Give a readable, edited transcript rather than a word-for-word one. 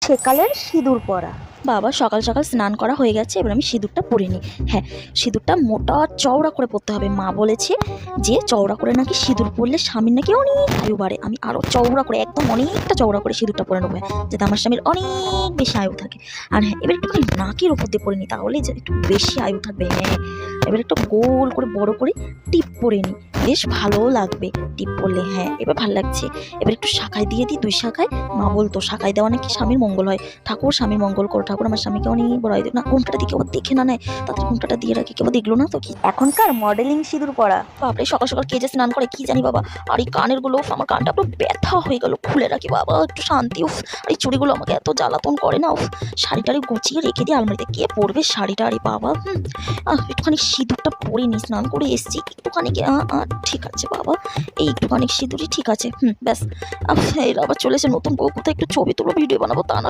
সেকালের সিঁদুর পরা। বাবা সকাল সকাল স্নান করা হয়ে গেছে, এবার আমি সিঁদুরটা পরে নিই। হ্যাঁ, সিঁদুরটা মোটা চওড়া করে পরতে হবে। মা বলেছে যে চওড়া করে নাকি সিঁদুর পরলে স্বামীর নাকি অনেক আয়ু বাড়ে। আমি আরও চওড়া করে, একদম অনেকটা চওড়া করে সিঁদুরটা পরে নেবো, যাতে আমার স্বামীর অনেক বেশি আয়ু থাকে। আর হ্যাঁ, এবার একটুখানি নাকের ওপর দিয়ে পরে নিই, তাহলে যে একটু বেশি আয়ু থাকবে। হ্যাঁ, এবার একটু গোল করে বড় করে টিপ পরে নিই, বেশ ভালো লাগবে টিপ পরলে। হ্যাঁ, এবার ভালো লাগছে। এবার একটু শাখায় দিয়ে দিই, 2 শাখায়। মা বলতো শাখায় দেওয়া নাকি স্বামীর মঙ্গল হয়। ঠাকুর স্বামীর মঙ্গল করো, ঠাকুর আমার স্বামীকে অনেক বড় হয় না। ঘুমটাটা দিকে আবার দেখে না নেয়, তাদের ঘুমটাটা দিয়ে রাখি, কেউ দেখলো না তো কি। এখনকার মডেলিং সিঁদুর পরা। বাপরে, সকাল সকাল কে যে স্নান করে কি জানি বাবা। আর এই কানের গুলো, আমার কানটা পুরো ব্যথা হয়ে গেল, খুলে রাখি বাবা একটু শান্তি। উফ, আর এই চুড়িগুলো আমাকে এত জ্বালাতন করে না। উফ, শাড়িটারি গুছিয়ে রেখে দিই আলমারিতে, কে পরবে শাড়িটা? আরে বাবা, একটুখানি সিঁদুরটা পরে নি, স্নান করে এসছি একটুখানি। ঠিক আছে বাবা, এই একটুখানি সিঁদুরই ঠিক আছে। ব্যাস। এর আবার চলেছে নতুন বউ, কোথায় একটু ছবি তুলো, ভিডিও বানাবো, তা না